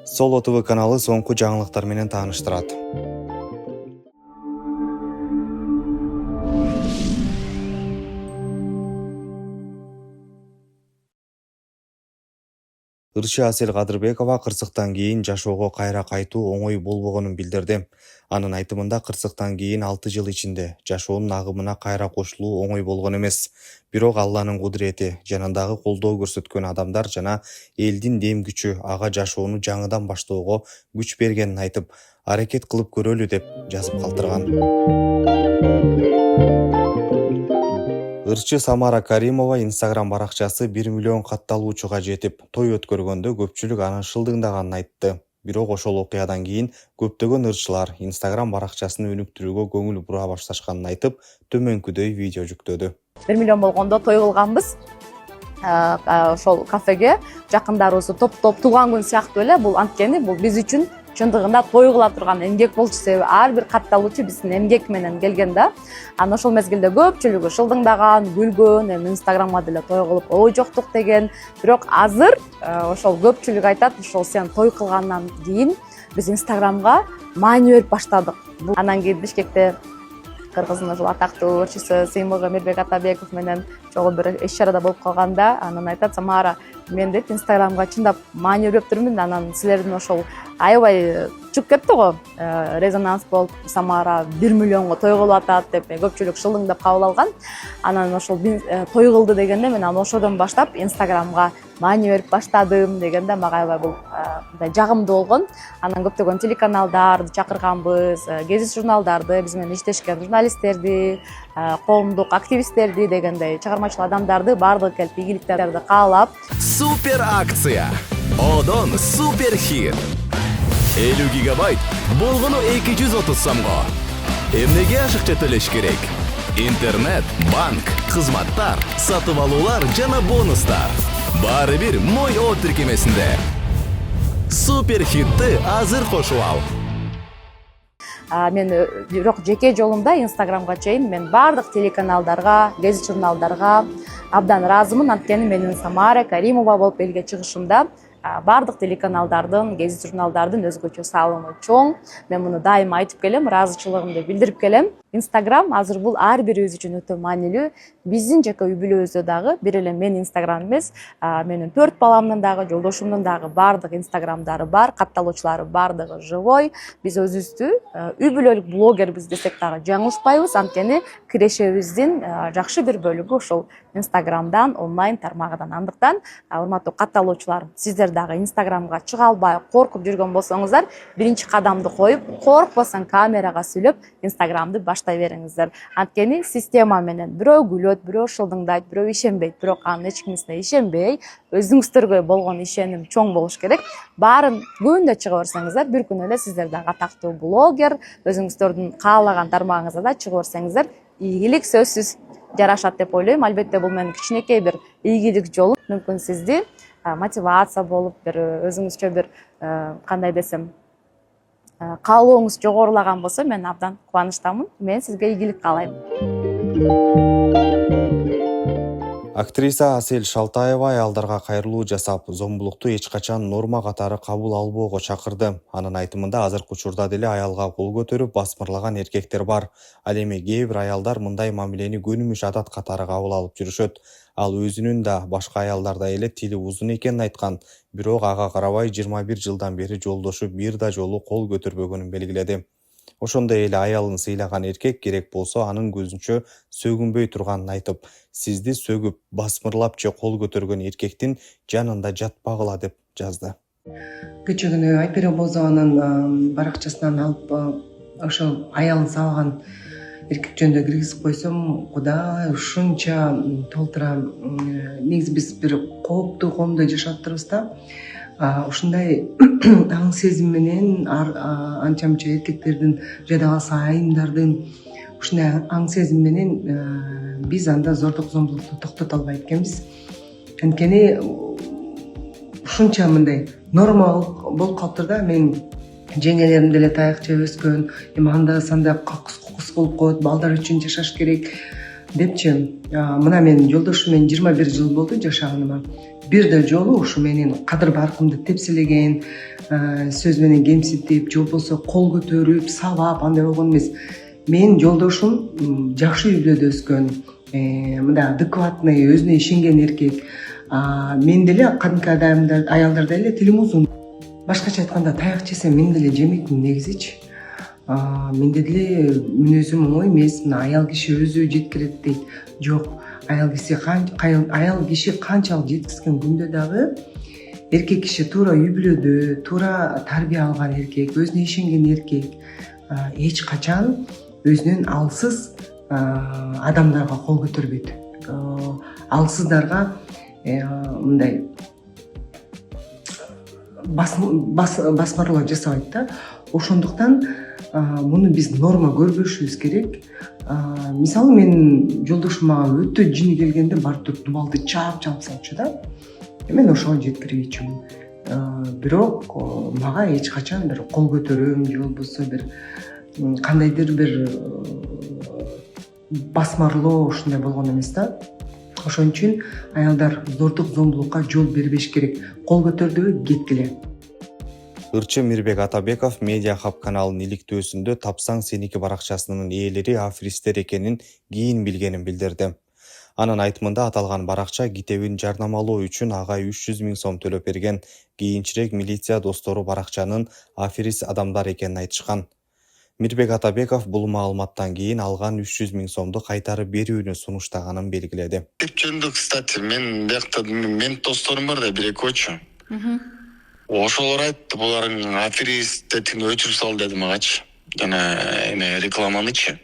Solo TV kanalı soңку жаңылыктар менен тааныштырат. Ырчы Асел Кадырбекова кырсыктан кийин жашоого кайра кайтуу оңой болбогонун билдирди. Анын айтымында кырсыктан кийин 6 жыл ичинде жашоонун агымына кайра кошулуу оңой болгон эмес. Бирок Алланын кудурети, жанындагы колдоо көрсөткөн адамдар жана элдин дем күчү ага жашоону жаңыдан баштоого күч бергенин айтып, аракет кылып көрөлү деп жазып калтырган. Ырчы Самара Каримова Instagram баракчасы 1 миллион катталуучуга жетип, той өткөргөндө көпчүлүк анын шылдыңдаганын айтты. Бирок ошол окуядан кийин көптөгөн ырчылар Instagram баракчасын өнүктүрүүгө көңүл бура башташканын айтып, төмөнкүдөй видео жүктөдү. 1 миллион болгондо той кылганбыз. Ошол кафеге жакындарыбызды топтоп туулган күн сыяктуу эле. Бул анткени бул биз үчүн чындыгында той кыла турган эмгек болчу, себеби ар бир катталуучу биздин эмгек менен келген да. Анан ошол мезгилде көпчүлүгү шылдыңдаган, күлгөн, эми Инстаграмга деле той кылып ой жоктук деген. Бирок азыр ошол көпчүлүк айтат, ошол сен той кылгандан кийин биз Инстаграмга маани берип баштадык. Анан кийин Бишкекте Кыргыздын ошол атактуу ырчысы Сыймык Эмирбек Атабеков менен чогуу бир иш-чарада болуп калганда, анан айтат: "Самара, мен деп Инстаграмга чындап маани берип турмун, анан силердин ошол аябай чыгып кетти го, резонанс болуп, Самара 1 миллионго той кылып атат" деп көпчүлүк шылдыңдап кабыл алган. Анан ошол той кылды дегенде мен анан ошодон баштап Инстаграмга маани берип баштадым дегенде мага аябай бул мындай жагымдуу болгон. Анан көптөгөн телеканалдарды чакырганбыз, гезит журналдарды, биз менен иштешкен журналисттерди, коомдук активисттерди дегендей чыгармачыл адамдарды баардыгы келип ийгиликтерди каалап. Супер акция. Одон супер хит. 50 гигабайт болгону 230 сомго. Эмнеге ашыкча төлөш керек? Интернет, банк, кызматтар, сатып алуулар жана бонустар. Баары бир Мой О тиркемесинде. Супер хитти азыр кошуп ал. Мен бирок жеке жолумда Инстаграмга чейин мен баардык телеканалдарга, гезит журналдарга абдан ыраазымын. Анткени менин Самара Каримова болуп элге чыгышымда баардык телеканалдардын, гезит журналдардын өзгөчө салымы чоң. Мен муну дайыма айтып келем, ыраазычылыгымды билдирип келем. Инстаграм азыр бул ар бирибиз үчүн өтө маанилүү. Биздин жеке үй бүлөбүздө дагы бир эле мен Инстаграм эмес, менин 4 баламдын дагы, жолдошумдун дагы баардык Инстаграмдары бар, катталуучулары баардыгы живой. Биз өзүбүздү үй бүлөлүк блогербиз десек дагы жаңылышпайбыз, анткени кирешебиздин жакшы бир бөлүгү ошол Инстаграмдан, онлайн тармагынан. Андыктан, урматтуу катталуучулар, сиздер дагы Инстаграмга чыга албай коркуп жүргөн болсоңуздар, биринчи кадамды коюп, коркпостон камерага сүйлөп Инстаграмды баштай бериңиздер. Анткени система менен бирөө күлөт, бирөө шылдыңдайт, бирөө ишенбейт, бирок анын эч кимисине ишенбей, өзүңүздөргө болгон ишеним чоң болуш керек. Баарын күндө чыга берсеңиздер, бир күн эле сиздер дагы атактуу блогер, өзүңүздөрдүн каалаган тармагыңызда да чыга берсеңиздер, ийгилик сөзсүз жарашат деп ойлойм. Албетте бул менин кичинекей бир ийгилик жолу. Мүмкүн сизди мотивация болуп, бир өзүңүзчө бир кандай десем, каалооңуз жогорулаган болсо, мен абдан кубанычтамын. Мен сизге ийгилик каалайм. Актриса Асел Шалтаева аялдарга кайрылуу жасап, зомбулукту эч качан норма катары кабыл албоого чакырды. Анын айтымында азыркы учурда деле аялга кол көтөрүп басмырлаган эркектер бар. Ал эми кээ бир аялдар мындай мамилени көнүмүш адат катары кабыл алып жүрүшөт. Ал өзүнүн да башка аялдардай эле тили узун экенин айткан. Бирок ага карабай 21 жылдан бери жолдошу бир да жолу кол көтөрбөгөнүн белгиледи. Ошондой эле аялын сыйлаган эркек керек болсо анын көзүнчө сөгүнбөй турганын айтып, сизди сөгүп, басмырлап же кол көтөргөн эркектин жанында жатпагыла деп жазды. Кечээ күнү Айпира Бозованын баракчасынан алып ошол аялын сабаган эркек жөнүндө киргизип койсом, Кудай ушунча толтура. Негизи биз бир кооптуу коомдо жашап атабыз да. Ушундай аң сезим менен анча-мынча эркектердин жада калса айымдардын ушундай аң сезим менен биз анда зордук зомбулукту токтото албайт экенбиз. Анткени ушунча мындай норма болуп калыптыр да. Мен жеңелерим деле таяк жеп өскөн, эми анда санда кокус болуп коет, балдар үчүн жашаш керек депчи. Мына мен жолдошум менен 21 жыл болду жашаганыма. Бир да жолу ушу менин кадыр баркымды тепселеген, сөз менен кемсинтип же болбосо кол көтөрүп сабап андай болгон эмес. Менин жолдошум жакшы үй бүлөдө өскөн, мындай адекватный, өзүнө ишенген эркек. Мен деле кадимки аялдар деле тилим узун. Башкача айтканда таяк жесем мен деле жемейтин негизичи. Менде деле мүнөзүм оңой эмес. Мына аял киши өзү жеткирет дейт. Жок, аял киши канчалык жеткизген күндө дагы эркек киши туура үй бүлөдө, туура тарбия алган эркек, өзүнө ишенген эркек эч качан өзүнөн алсыз адамдарга кол көтөрбөйт. Алсыздарга мындай басмарлоо жасабайт да. Ошондуктан муну биз норма көрбөшүбүз керек. Мисалы менин жолдошум мага өтө жини келгенде барып туруп дубалды чаап салчу да. Мен ошого жеткирбейчүмүн. Бирок мага эч качан бир кол көтөрөм же болбосо бир кандайдыр бир басмарлоо ушундай болгон эмес да. Ошон үчүн аялдар зордук зомбулукка жол бербеш керек. Кол көтөрдүбү кеткиле. Ырчы Мирбек Атабеков Медиа Хаб каналынын иликтөөсүндө Тапсаң сеники баракчасынын ээлери аферисттер экенин кийин билгенин билдирди. Анын айтымында аталган баракча китебин жарнамалоо үчүн ага 300 000 сом төлөп берген. Кийинчерээк милиция достору баракчанын аферист адамдар экенин айтышкан. Мирбек Атабеков бул маалыматтан кийин алган 300 000 сомду кайтарып берүүнү сунуштаганын белгиледи. Жөнүндө, кстати, мен биякта мен досторум бар да, 1-2. Ошолор айтты, булардын аферист этин өчүрүп сал деди магачы. Жана рекламанычы.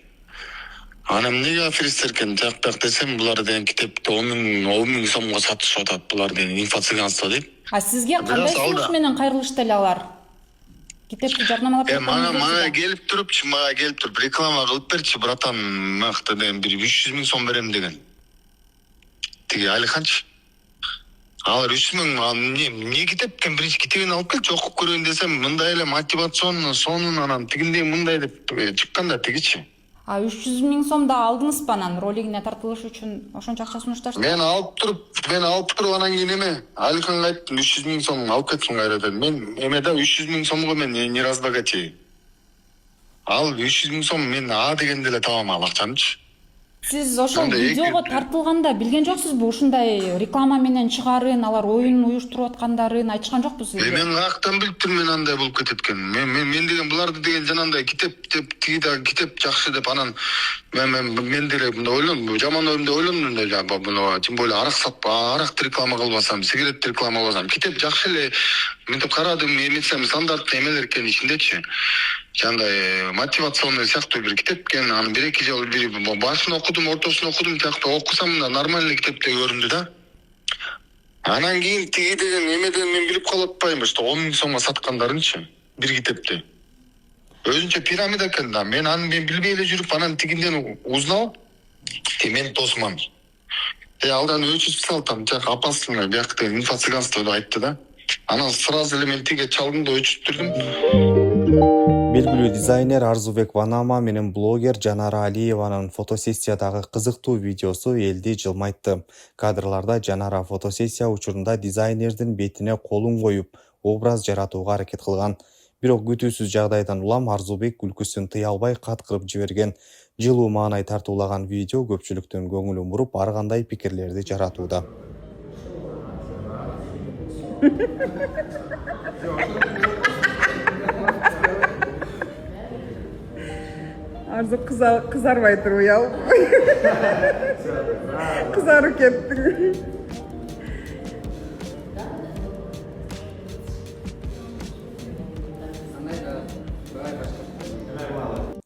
Ана эмнеге аферисттер экен жактак десем, булар деген китепти 10 000 сомго сатышып атат, булар деген инфо-цыганство дейт. Сизге кандай сунуш менен кайрылышты эле алар? Китепти жарнамалап мага келип туруп реклама кылып берчи, братан, мыкты деген 300 000 сом берем деген. Тиги Алиханчы. Алар 300 000 эмне китептен биринчи китебин алып келчи, окуп көрөйүн десем, мындай эле мотивационный сонун анан тигиндей мындай деп чыкканда тигичи. 300 000 сом да алдыңызбы анан ролигине тартылыш үчүн ошончо акча сунушташты? Мен алып туруп анан кийин Алиханга айттым 300 000 сом алып кетсин кайра деп. Мен да 300 000 сомго мен не разбогатею. Ал 300 000 сом мен дегенде эле табам ал акчанычы. Сиз ошол видеого тартылганда билген жоксузбу ушундай реклама менен чыгарын, алар оюн уюштуруп аткандарын айтышкан жокпу сизге? Мен каяктан билип турмун мен андай болуп кетет экен. Мен деген буларды деген жанагындай китеп деп, тиги да китеп жакшы деп анан мен деле мындай ойлондум, жаман оюмда ойлондум да, тем более аракты реклама кылбасам, сигарет реклама кылбасам, китеп жакшы эле мынтип карадым, эметсем стандарттуу эмелер экен ичиндечи. Жандай мотивационный сыяктуу бир китеп экен, аны 1-2 жыл башын окудум, ортосун окудум, тиякта окусам да нормальный китептей көрүндү да. Анан кийин тиги деген эмеден мен билип калып атпаймынбы, что 10 000 сомго саткандарынчы бир китепти. Өзүнчө пирамида экен да. Мен билбей эле жүрүп, анан тигинден узнал. Мен тосман. Алдан өчүп салтам, жак опасный биякта инфо-цыганство деп айтты да. Анан сразу эле мен тиге чалдым да өчүптүрдүм. Белгилүү дизайнер Арзубек Ванама менен блогер Жанара Алиеванын фотосессиядагы кызыктуу видеосу элди жылмайтты. Кадрларда Жанара фотосессия учурунда дизайнердин бетине колун коюп, образ жаратууга аракет кылган. Бирок күтүүсүз жагдайдан улам Арзубек күлкүсүн тыя албай каткырып жиберген. Жылуу маанай тартуулаган видео көпчүлүктүн көңүлүн буруп, ар кандай пикирлерди жаратууда. Arzu kızarmay duruyor ya. Kızarık ettin.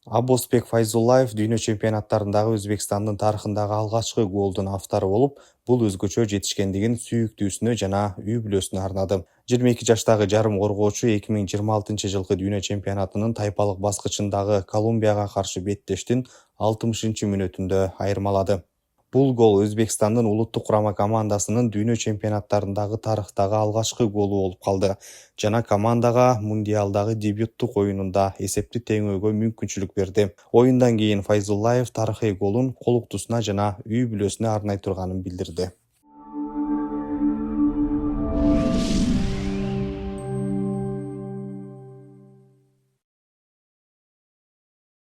Аббосбек Файзуллаев дүйнө чемпионаттарындагы Өзбекстандын тарыхындагы алгачкы голдун автору болуп, бул өзгөчө жетишкендигин сүйүктүүсүнө жана үй бүлөсүнө арнады. 22 жаштагы жарым коргоочу 2026 жылкы дүйнө чемпионатынын тайпалык баскычындагы Колумбияга каршы беттештин 60-мүнөтүндө айырмалады. Бул гол Өзбекстандын улуттук курама командасынын дүйнө чемпионаттарындагы тарыхтагы алгачкы голу болуп калды жана командага мундиалдагы дебюттук оюнунда эсепти теңөөгө мүмкүнчүлүк берди. Оюндан кийин Файзуллаев тарыхый голун колуктусуна жана үй бүлөсүнө арнай турганын билдирди.